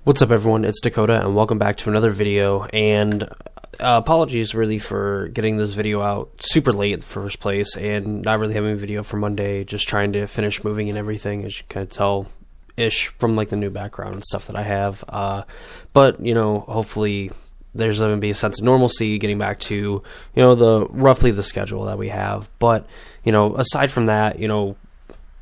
What's up, everyone? It's Dakota, and welcome back to another video. And apologies really for getting this video out super late in the first place and not really having a video for Monday, just trying to finish moving and everything, as you can tell ish from like the new background and stuff that I have. But you know, hopefully there's going to be a sense of normalcy getting back to, you know, the roughly the schedule that we have. But you know, aside from that, you know,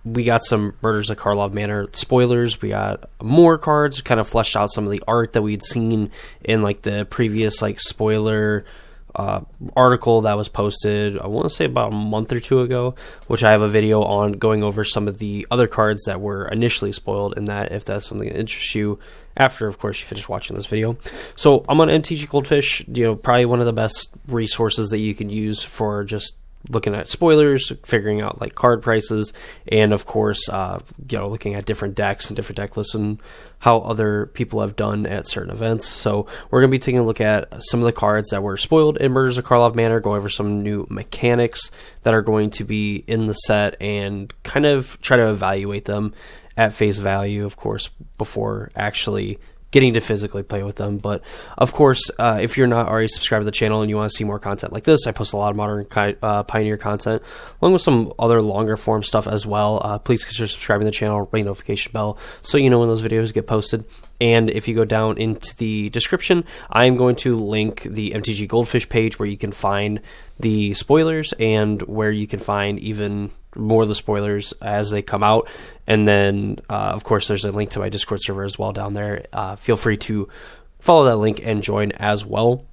we got some Murders at Karlov Manor spoilers. We got more cards, kind of fleshed out some of the art that we'd seen in like the previous like spoiler article that was posted, I want to say about a month or two ago, which I have a video on going over some of the other cards that were initially spoiled, and that if that's something that interests you after, of course, you finish watching this video. So I'm on MTG Goldfish, you know, probably one of the best resources that you can use for just looking at spoilers, figuring out like card prices, and of course, you know, looking at different decks and different deck lists and how other people have done at certain events. So we're going to be taking a look at some of the cards that were spoiled in Murders of Karlov Manor, go over some new mechanics that are going to be in the set, and kind of try to evaluate them at face value, of course, before actually getting to physically play with them. But of course, if you're not already subscribed to the channel and you want to see more content like this, I post a lot of Modern Pioneer content, along with some other longer form stuff as well. Please consider subscribing to the channel, ring the notification bell, so you know when those videos get posted. And if you go down into the description, I'm going to link the MTG Goldfish page where you can find the spoilers and where you can find even more of the spoilers as they come out. And then of course there's a link to my Discord server as well down there. Feel free to follow that link and join as well.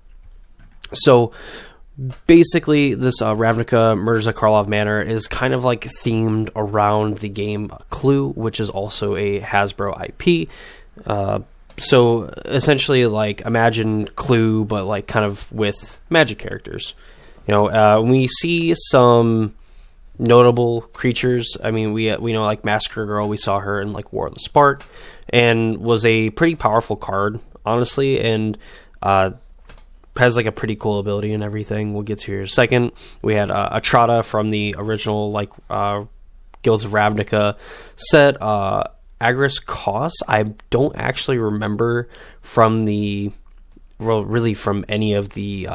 So basically this Ravnica Murders at Karlov Manor is kind of like themed around the game Clue, which is also a Hasbro IP. So essentially, like, imagine Clue, but like kind of with magic characters. You know, we see some notable creatures. I mean, we know like Massacre Girl. We saw her in like War of the Spark, and was a pretty powerful card, honestly, and has like a pretty cool ability and everything. We'll get to here in a second. We had Atrata from the original like Guilds of Ravnica set. Agris Kos, I don't actually remember from the, well, really from any of the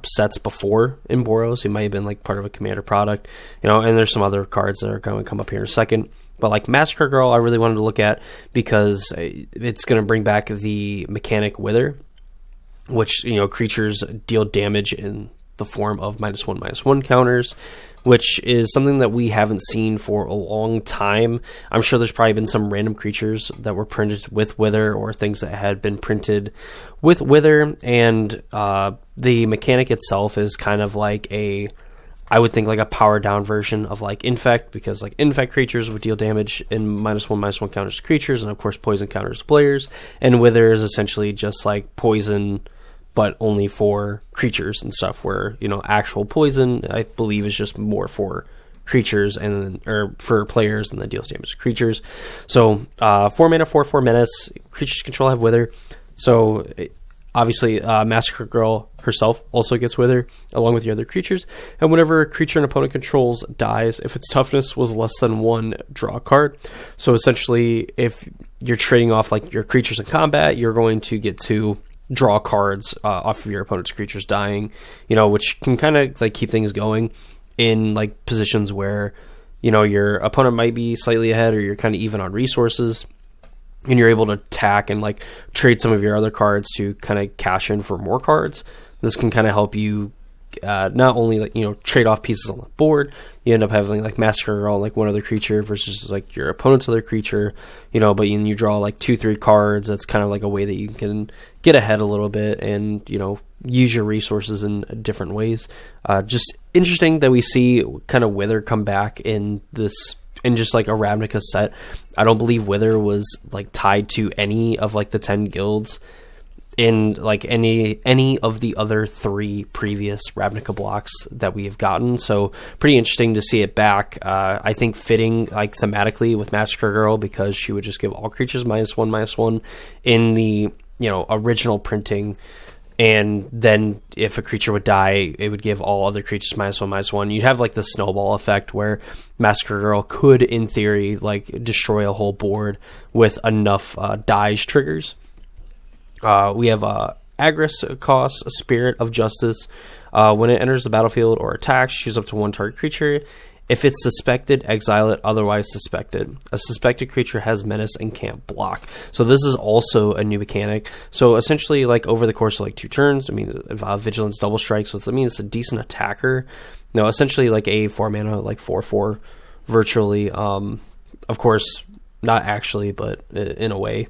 sets before in Boros. It might have been like part of a Commander product, you know, and there's some other cards that are going to come up here in a second. But like Massacre Girl, I really wanted to look at because it's going to bring back the mechanic Wither, which, you know, creatures deal damage in the form of -1/-1 counters, which is something that we haven't seen for a long time. I'm sure there's probably been some random creatures that were printed with Wither, or things that had been printed with Wither, and the mechanic itself is kind of like I would think like a powered down version of like Infect, because like Infect creatures would deal damage in -1/-1 counters to creatures, and of course poison counters to players, and Wither is essentially just like poison, but only for creatures and stuff, where, you know, actual poison, I believe, is just more for creatures and or for players, and then deals damage to creatures. So 4 mana, 4/4 menace. Creatures control have Wither. So obviously Massacre Girl herself also gets Wither along with the other creatures. And whenever a creature an opponent controls dies, if its toughness was less than 1, draw a card. So essentially, if you're trading off like your creatures in combat, you're going to get to draw cards off of your opponent's creatures dying, you know, which can kind of like keep things going in like positions where, you know, your opponent might be slightly ahead, or you're kind of even on resources, and you're able to attack and like trade some of your other cards to kind of cash in for more cards. This can kind of help you not only, like, you know, trade off pieces on the board. You end up having like Massacre Girl, like one other creature versus like your opponent's other creature, you know, but you draw like 2-3 cards. That's kind of like a way that you can get ahead a little bit and, you know, use your resources in different ways. Just interesting that we see kind of Wither come back in this, in just like a Ravnica set. I don't believe Wither was like tied to any of like the 10 guilds in like any of the other 3 previous Ravnica blocks that we have gotten. So pretty interesting to see it back. I think fitting like thematically with Massacre Girl, because she would just give all creatures -1/-1 in the, you know, original printing. and then if a creature would die, it would give all other creatures -1/-1. You'd have like the snowball effect where Massacre Girl could, in theory, like destroy a whole board with enough dies triggers. We have Agris cost, Spirit of Justice. When it enters the battlefield or attacks, choose up to one target creature. If it's suspected, exile it, otherwise suspected. A suspected creature has menace and can't block. So this is also a new mechanic. So essentially, like over the course of like 2 turns, I mean, Vigilance double strike, so I mean, it's a decent attacker. No, essentially like a 4-mana, like 4/4, virtually. Of course, not actually, but in a way.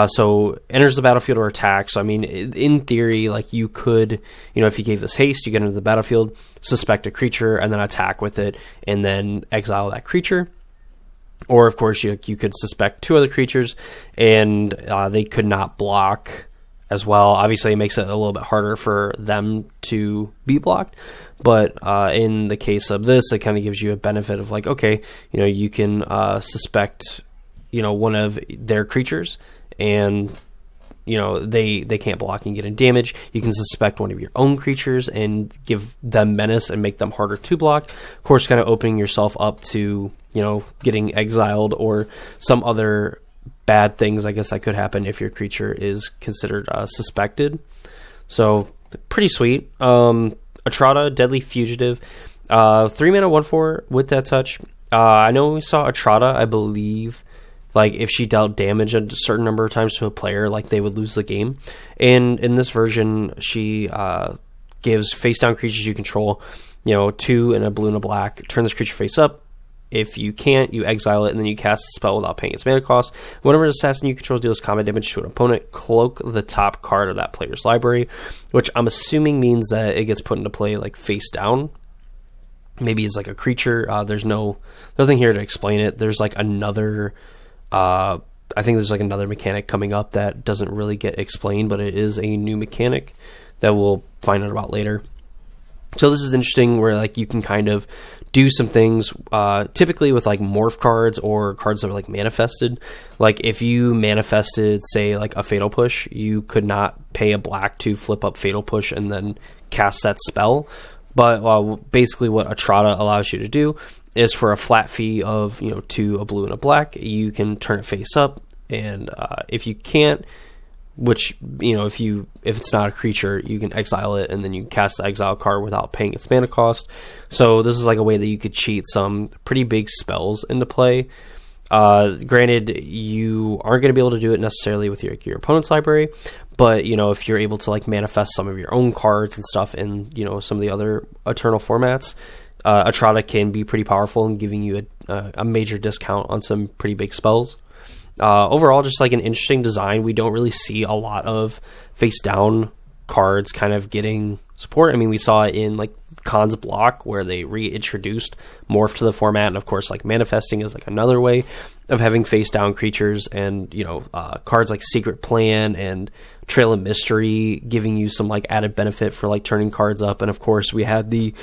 So enters the battlefield or attacks. So, I mean, in theory, like you could, if you gave this haste, you get into the battlefield, suspect a creature, and then attack with it, and then exile that creature. Or, of course, you could suspect 2 other creatures, and they could not block as well. Obviously, it makes it a little bit harder for them to be blocked. But in the case of this, it kind of gives you a benefit of like, okay, you can suspect, one of their creatures, and they can't block and get in damage. You can suspect one of your own creatures and give them menace and make them harder to block. Of course, kind of opening yourself up to getting exiled or some other bad things, I guess, that could happen if your creature is considered suspected. So pretty sweet. Atrada, Deadly Fugitive, 3-mana 1/4 with that touch. I know we saw Atrada, I believe, like if she dealt damage a certain number of times to a player, like they would lose the game. And in this version, she gives face down creatures you control, 2 and a blue and a black. Turn this creature face up. If you can't, you exile it, and then you cast a spell without paying its mana cost. Whenever an assassin you control deals combat damage to an opponent, cloak the top card of that player's library, which I'm assuming means that it gets put into play like face down. Maybe it's like a creature. There's nothing here to explain it. There's like another... I think there's like another mechanic coming up that doesn't really get explained, but it is a new mechanic that we'll find out about later. So this is interesting where like you can kind of do some things typically with like morph cards or cards that are like manifested. Like if you manifested, say, like a Fatal Push, you could not pay a black to flip up Fatal Push and then cast that spell. But basically what Atrada allows you to do is for a flat fee of 2, a blue and a black, you can turn it face up, and if you can't, which if it's not a creature, you can exile it, and then you can cast the exile card without paying its mana cost. So this is like a way that you could cheat some pretty big spells into play. Granted, you aren't going to be able to do it necessarily with your opponent's library, but if you're able to like manifest some of your own cards and stuff in some of the other Eternal formats, Atrada can be pretty powerful in giving you a major discount on some pretty big spells. Overall, just like an interesting design. We don't really see a lot of face down cards kind of getting support. I mean, we saw it in like Khan's Block where they reintroduced Morph to the format, and of course like manifesting is like another way of having face down creatures, and cards like Secret Plan and Trail of Mystery giving you some like added benefit for like turning cards up. And of course we had the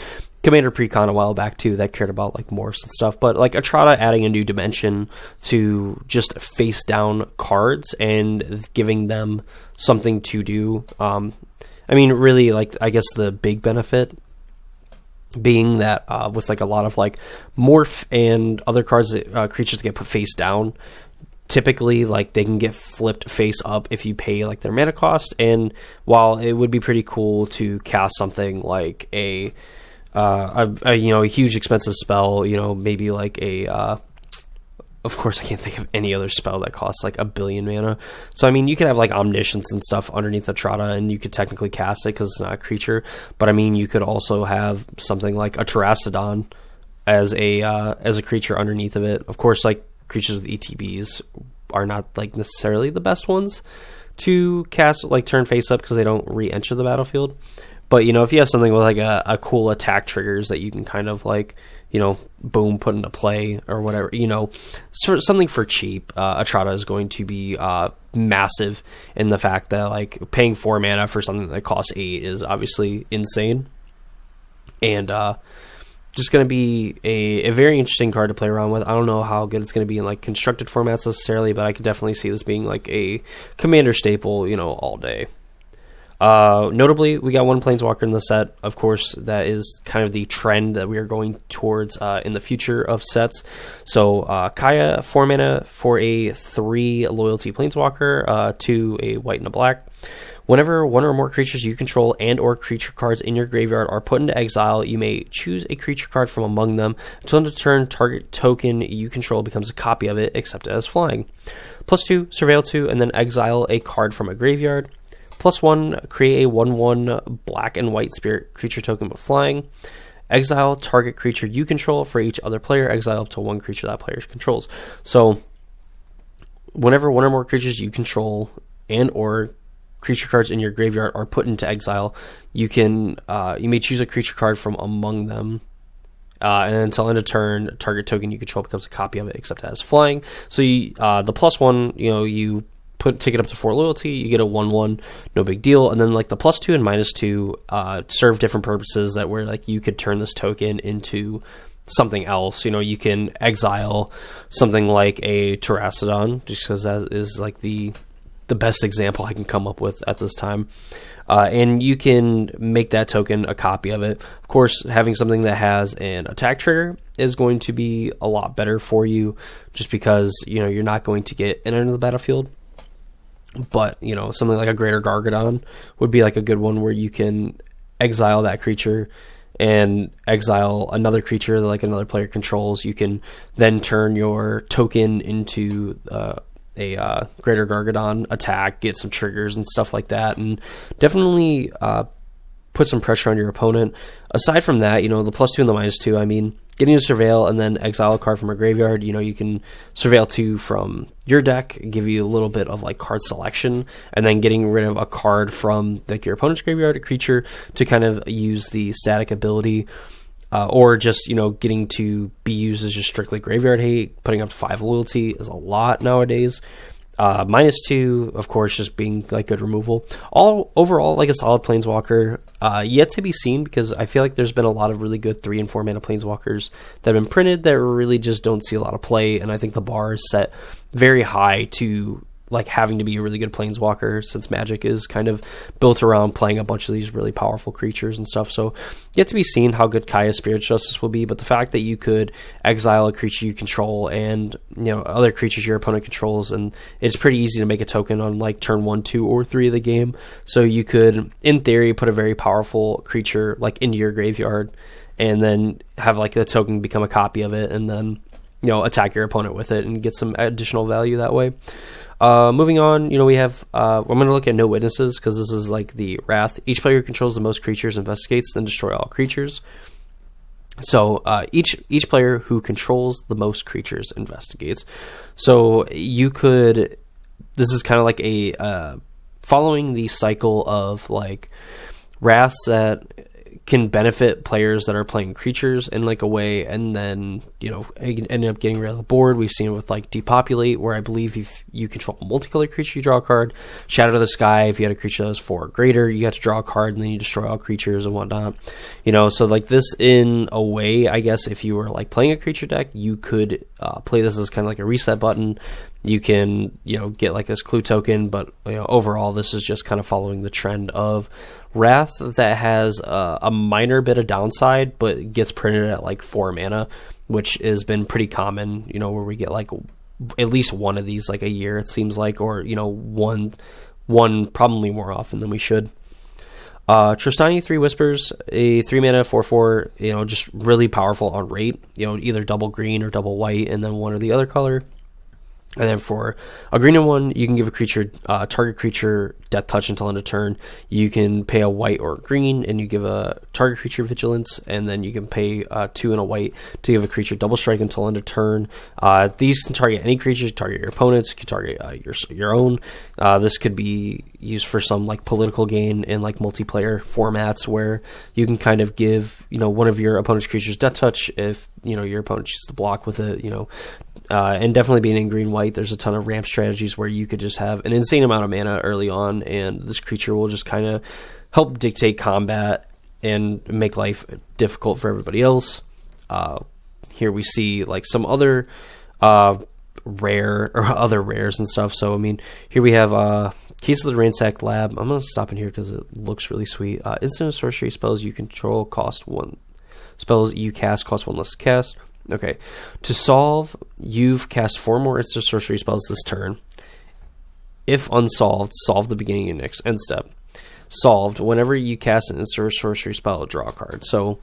Commander Precon a while back too that cared about like morphs and stuff, but like Atrada adding a new dimension to just face down cards and giving them something to do. I mean, really, like I guess the big benefit being that with like a lot of like morph and other cards that creatures get put face down, typically like they can get flipped face up if you pay like their mana cost. And while it would be pretty cool to cast something like a huge expensive spell, maybe like of course I can't think of any other spell that costs like 1 billion mana. So I mean, you could have like Omniscience and stuff underneath Atrada, and you could technically cast it because it's not a creature. But I mean, you could also have something like a Terastodon as a creature underneath of it. Of course, like creatures with ETBs are not like necessarily the best ones to cast like turn face up because they don't re-enter the battlefield. But if you have something with like a cool attack triggers that you can kind of like boom, put into play or whatever, something for cheap, Atrada is going to be massive in the fact that like paying 4 mana for something that costs 8 is obviously insane, and just going to be a very interesting card to play around with. I don't know how good it's going to be in like constructed formats necessarily, but I could definitely see this being like a commander staple, all day. Notably, we got one Planeswalker in the set. Of course, that is kind of the trend that we are going towards in the future of sets. So, Kaya, 4 mana for a 3 loyalty Planeswalker, 2 a white and a black. Whenever one or more creatures you control and or creature cards in your graveyard are put into exile, you may choose a creature card from among them. Until end of turn, target token you control becomes a copy of it, except as flying. +2, surveil 2, and then exile a card from a graveyard. +1, create a 1/1 black and white spirit creature token with flying. Exile target creature you control. For each other player, exile up to 1 creature that player controls. So, whenever one or more creatures you control and or creature cards in your graveyard are put into exile, you may choose a creature card from among them, and until end of turn, target token you control becomes a copy of it, except it has flying. So the +1, you take it up to 4 loyalty, you get a 1/1, no big deal. And then like the +2 and -2 serve different purposes that where like you could turn this token into something else. You can exile something like a Terracodon, just because that is like the best example I can come up with at this time. And you can make that token a copy of it. Of course, having something that has an attack trigger is going to be a lot better for you, just because you're not going to get it into the battlefield. But something like a Greater Gargadon would be like a good one where you can exile that creature and exile another creature that like another player controls. You can then turn your token into a Greater Gargadon attack, get some triggers and stuff like that, and definitely put some pressure on your opponent. Aside from that, the +2 and the -2, I mean, getting to surveil and then exile a card from a graveyard, you can surveil 2 from your deck, give you a little bit of like card selection, and then getting rid of a card from like your opponent's graveyard, a creature, to kind of use the static ability. Or just, getting to be used as just strictly graveyard hate. Putting up to 5 loyalty is a lot nowadays. -2, of course, just being like good removal. All overall, like a solid Planeswalker. Yet to be seen, because I feel like there's been a lot of really good 3 and 4 mana Planeswalkers that have been printed that really just don't see a lot of play. And I think the bar is set very high to like having to be a really good Planeswalker, since Magic is kind of built around playing a bunch of these really powerful creatures and stuff. So yet to be seen how good Kaya's Spirit's Justice will be, but the fact that you could exile a creature you control and other creatures your opponent controls, and it's pretty easy to make a token on like turn 1, 2, or 3 of the game. So you could, in theory, put a very powerful creature like into your graveyard, and then have like the token become a copy of it, and then attack your opponent with it and get some additional value that way. Moving on, we have, I'm going to look at No Witnesses, because this is like the Wrath. Each player who controls the most creatures investigates, then destroy all creatures. So, each player who controls the most creatures investigates. So, this is kind of like following the cycle of like Wraths that can benefit players that are playing creatures in like a way, and then end up getting rid of the board. We've seen it with like Depopulate, where I believe if you control a multicolored creature, you draw a card. Shadow to the Sky, if you had a creature that was 4 or greater, you have to draw a card, and then you destroy all creatures and whatnot. So like this, in a way, I guess if you were like playing a creature deck, you could play this as kind of like a reset button. You can, get like this clue token, but overall, this is just kind of following the trend of Wrath that has a minor bit of downside, but gets printed at like 4 mana, which has been pretty common, where we get like at least one of these like a year, it seems like, or, one probably more often than we should. Tristani 3 Whispers, a 3 mana 4/4, just really powerful on rate, either double green or double white, and then one or the other color. And then for a green and 1, you can give a creature, target creature, Death Touch until end of turn. You can pay a white or a green, and you give a target creature Vigilance, and then you can pay 2 and a white to give a creature Double Strike until end of turn. These can target any creature, target your opponents, can target your own. This could be used for some like political gain in like multiplayer formats, where you can kind of give one of your opponent's creatures Death Touch if your opponent chooses to block with it. And definitely being in green-white, there's a ton of ramp strategies where you could just have an insane amount of mana early on, and this creature will just kind of help dictate combat and make life difficult for everybody else. Here we see like some other rare or other rares and stuff. So I mean, here we have Case of the Ransacked Lab. I'm going to stop in here because it looks really sweet. Instant sorcery spells you control cost 1. Spells you cast cost 1 less to cast. Okay. To solve, you've cast 4 more instant sorcery spells this turn. If unsolved, solve the beginning of your next end step. Solved, whenever you cast an instant sorcery spell, draw a card. So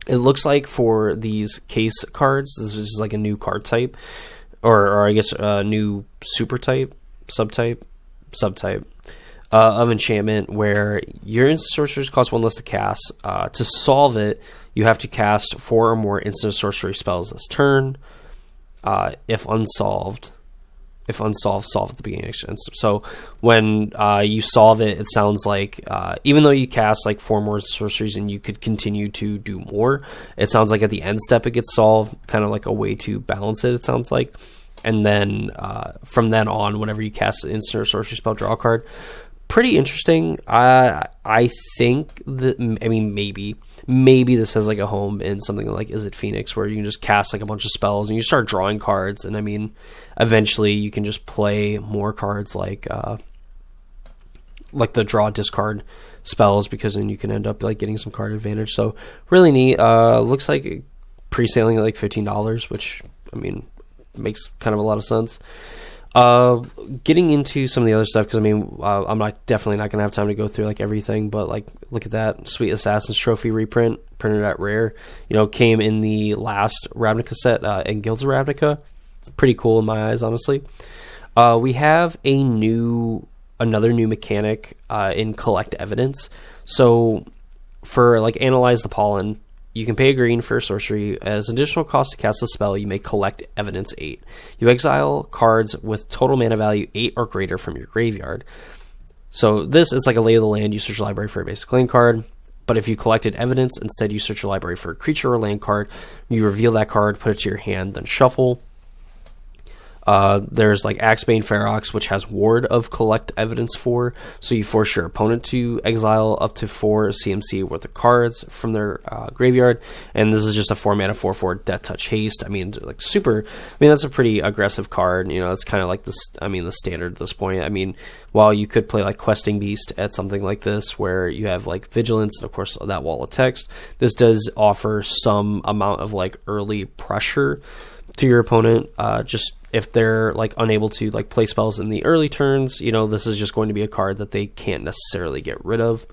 it looks like for these case cards, this is just like a new card type, or I guess a new super type, subtype of enchantment, where your instant sorceries cost 1 less to cast. To solve it, you have to cast 4 or more instant sorcery spells this turn. If unsolved, solve at the beginning of the next step. So when you solve it, it sounds like even though you cast like 4 more sorceries and you could continue to do more, it sounds like at the end step it gets solved, kind of like a way to balance it, it sounds like. And then from then on, whenever you cast an instant or sorcery spell, draw a card. Pretty interesting. I think that, I mean, maybe this has like a home in something like Is It Phoenix, where you can just cast like a bunch of spells and you start drawing cards, and I mean, eventually you can just play more cards like the draw discard spells, because then you can end up like getting some card advantage. So really neat. Looks like pre-selling at like $15, which I mean makes kind of a lot of sense. Getting into some of the other stuff, because I mean, I'm definitely not gonna have time to go through like everything, but like look at that sweet Assassin's Trophy reprint, printed at Rare. You know, came in the last Ravnica set in Guilds of Ravnica. Pretty cool in my eyes, honestly. We have another new mechanic in Collect Evidence. So for like Analyze the Pollen, you can pay a green for a sorcery. As additional cost to cast a spell, you may collect evidence 8. You exile cards with total mana value 8 or greater from your graveyard. So this is like a Lay of the Land. You search your library for a basic land card. But if you collected evidence, instead you search your library for a creature or land card. You reveal that card, put it to your hand, then shuffle. There's like Axebane Ferox, which has Ward of Collect Evidence 4, so you force your opponent to exile up to 4 CMC worth of cards from their graveyard, and this is just a 4-mana 4/4 Death Touch Haste. I mean, like super. I mean, that's a pretty aggressive card. You know, it's kind of like this. I mean, the standard at this point. I mean, while you could play like Questing Beast at something like this, where you have like Vigilance and of course that Wall of Text, this does offer some amount of like early pressure to your opponent. Just if they're like unable to like play spells in the early turns, you know, this is just going to be a card that they can't necessarily get rid of.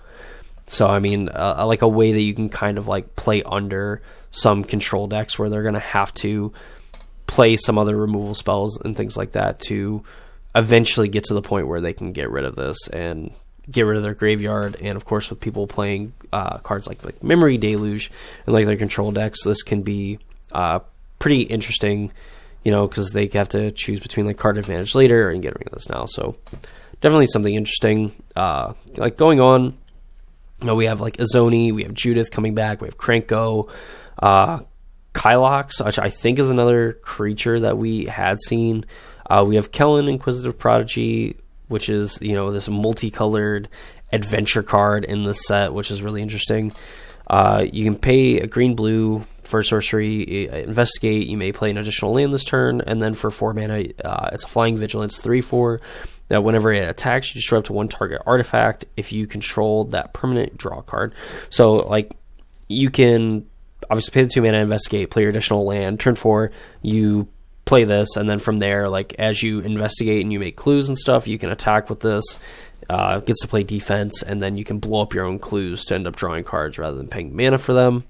So I mean, like a way that you can kind of like play under some control decks where they're going to have to play some other removal spells and things like that to eventually get to the point where they can get rid of this and get rid of their graveyard. And of course, with people playing cards like Memory Deluge and like their control decks, this can be pretty interesting, you know, because they have to choose between like card advantage later and getting rid of this now. So definitely something interesting like going on. You know, we have like Azoni, we have Judith coming back, we have Krenko, Kylox, which I think is another creature that we had seen. We have Kellen, Inquisitive Prodigy, which is, you know, this multicolored adventure card in this set, which is really interesting. You can pay a green-blue for sorcery, investigate. You may play an additional land this turn, and then for 4 mana, it's a Flying Vigilance 3/4. That whenever it attacks, you destroy up to 1 target artifact. If you control that permanent, draw a card. So, like, you can obviously pay the 2 mana, investigate, play your additional land. Turn 4, you play this, and then from there, like, as you investigate and you make clues and stuff, you can attack with this. Gets to play defense, and then you can blow up your own clues to end up drawing cards rather than paying mana for them.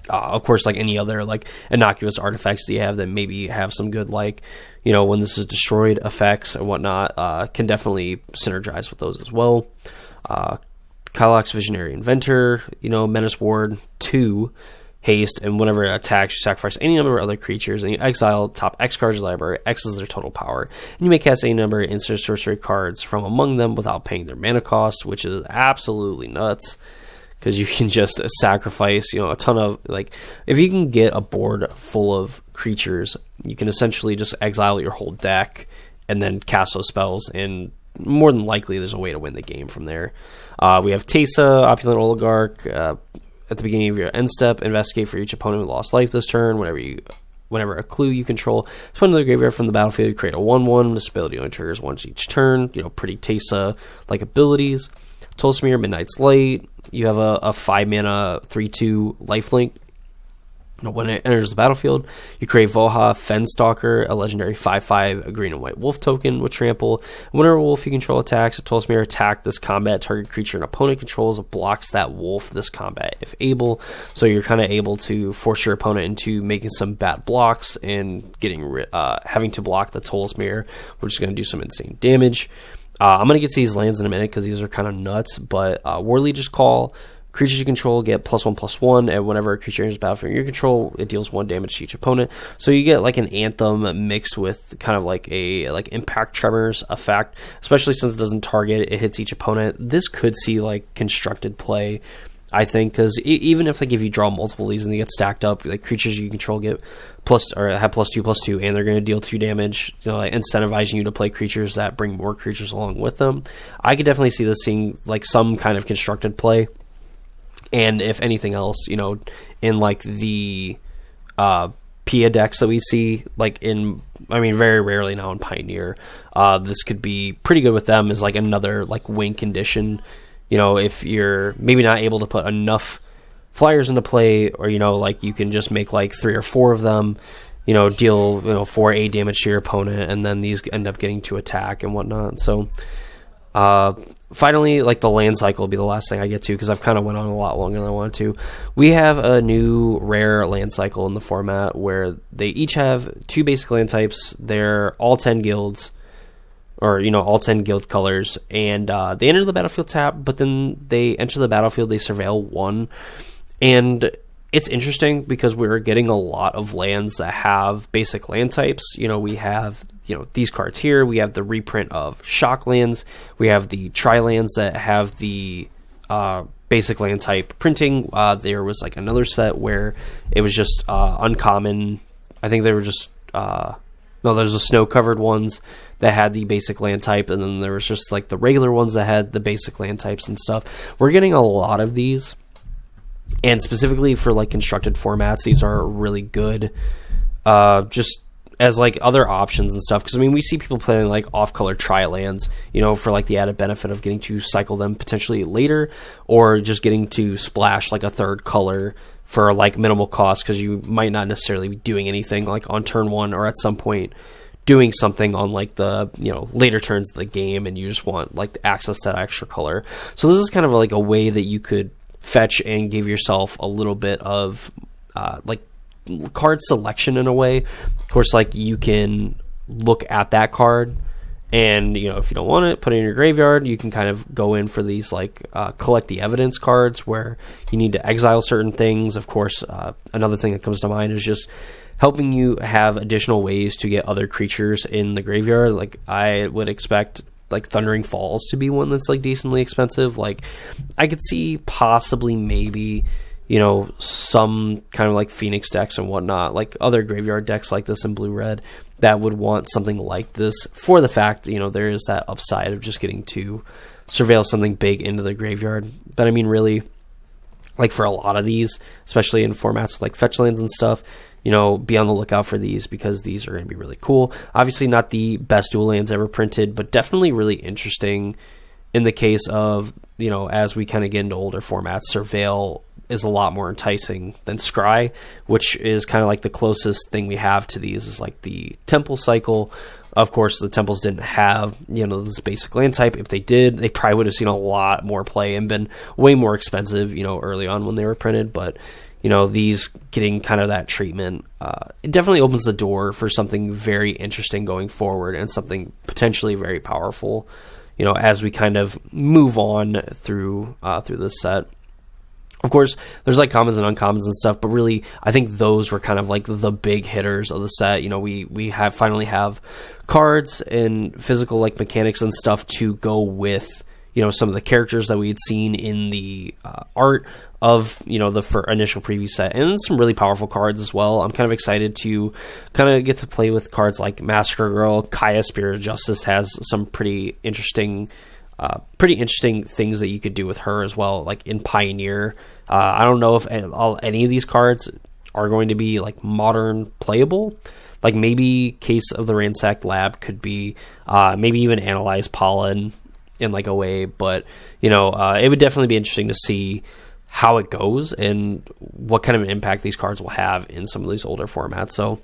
Of course, like any other like innocuous artifacts that you have that maybe have some good, like, you know, when this is destroyed effects and whatnot, can definitely synergize with those as well. Kylox, Visionary Inventor, you know, Menace Ward 2 haste, and whenever it attacks, you sacrifice any number of other creatures, and you exile top X cards of your library. X is their total power, and you may cast any number of instant sorcery cards from among them without paying their mana cost, which is absolutely nuts. Because you can just sacrifice, you know, a ton of, like, if you can get a board full of creatures, you can essentially just exile your whole deck and then cast those spells, and more than likely there's a way to win the game from there. We have Teysa, Opulent Oligarch. At the beginning of your end step, investigate for each opponent who lost life this turn. Whenever you whenever a clue you control is put into the graveyard from the battlefield, you create a 1/1. This ability only triggers once each turn. Pretty Teysa-like abilities. Tolsmere, Midnight's Light. You have a 5-mana 3/2 lifelink. When it enters the battlefield, you create Voha Fenstalker, a legendary 5/5 green and white wolf token with trample. Whenever a wolf you control attacks, a Tolsmere attack this combat, target creature an opponent controls blocks that wolf this combat if able. So you're kind of able to force your opponent into making some bad blocks and having to block the Tolsmere, which is going to do some insane damage. I'm going to get to these lands in a minute because these are kind of nuts, but War Legious Call. Creatures you control get +1/+1, and whenever a creature enters the battlefield your control, it deals 1 damage to each opponent. So you get like an Anthem mixed with kind of like a Impact Tremors effect, especially since it doesn't target, it hits each opponent. This could see like constructed play, I think, because even if like if you draw multiple of these and they get stacked up, like creatures you control get have +2/+2, and they're going to deal 2 damage, like incentivizing you to play creatures that bring more creatures along with them. I could definitely see this seeing like some kind of constructed play. And if anything else, in like the Pia decks that we see, very rarely now in Pioneer, this could be pretty good with them as like another like win condition. If you're maybe not able to put enough flyers into play, or like you can just make like 3 or 4 of them, deal 4-8 damage to your opponent, and then these end up getting to attack and whatnot. So finally, like the land cycle will be the last thing I get to because I've kind of went on a lot longer than I wanted to. We have a new rare land cycle in the format where they each have 2 basic land types. They're all 10 guilds, or all 10 guild colors, and they enter the battlefield tap, but then they enter the battlefield, they surveil 1, and it's interesting because we're getting a lot of lands that have basic land types. We have these cards here. We have the reprint of Shock lands. We have the Tri lands that have the basic land type printing. There was like another set where it was just uncommon. I think they were just there's the snow covered ones that had the basic land type, and then there was just like the regular ones that had the basic land types and stuff. We're getting a lot of these. And specifically for like constructed formats, these are really good, just as like other options and stuff. Because we see people playing like off-color tri-lands, for like the added benefit of getting to cycle them potentially later, or just getting to splash like a 3rd color for like minimal cost, because you might not necessarily be doing anything like on turn 1 or at some point doing something on like the later turns of the game, and you just want like access to that extra color. So this is kind of like a way that you could fetch and give yourself a little bit of like card selection in a way. Of course, like you can look at that card, and if you don't want it, put it in your graveyard. You can kind of go in for these like collect the evidence cards where you need to exile certain things. Of course, another thing that comes to mind is just helping you have additional ways to get other creatures in the graveyard. Like I would expect like Thundering Falls to be one that's like decently expensive. Like I could see possibly maybe some kind of like Phoenix decks and whatnot, like other graveyard decks like this in blue-red that would want something like this, for the fact there is that upside of just getting to surveil something big into the graveyard. But really, like for a lot of these, especially in formats like fetch lands and stuff, be on the lookout for these, because these are going to be really cool. Obviously not the best dual lands ever printed, but definitely really interesting in the case of, as we kind of get into older formats, Surveil is a lot more enticing than Scry, which is kind of like the closest thing we have to these is like the Temple cycle. Of course, the Temples didn't have, this basic land type. If they did, they probably would have seen a lot more play and been way more expensive, early on when they were printed. But these getting kind of that treatment, it definitely opens the door for something very interesting going forward, and something potentially very powerful, as we kind of move on through this set. Of course, there's like commons and uncommons and stuff, but really, I think those were kind of like the big hitters of the set. We finally have cards and physical like mechanics and stuff to go with some of the characters that we had seen in the art of the initial preview set, and some really powerful cards as well. I'm kind of excited to kind of get to play with cards like Massacre Girl. Kaya, Spirit of Justice has some pretty interesting things that you could do with her as well, like in Pioneer. I don't know if any of these cards are going to be like modern playable. Like maybe Case of the Ransacked Lab could be maybe even Analyze Pollen in like a way, but it would definitely be interesting to see how it goes and what kind of an impact these cards will have in some of these older formats. So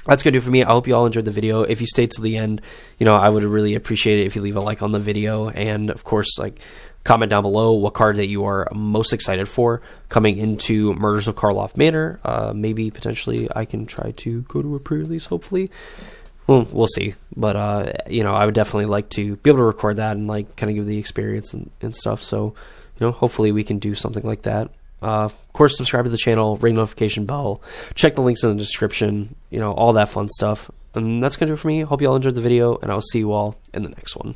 that's going to do it for me. I hope you all enjoyed the video. If you stayed to the end, I would really appreciate it if you leave a like on the video, and of course, like, comment down below what card that you are most excited for coming into Murders of Karlov Manor. Maybe potentially I can try to go to a pre-release, hopefully. Well, we'll see. But I would definitely like to be able to record that and like kind of give the experience and stuff. So hopefully we can do something like that. Of course, subscribe to the channel, ring notification bell, check the links in the description, all that fun stuff. And that's going to do it for me. Hope you all enjoyed the video, and I'll see you all in the next one.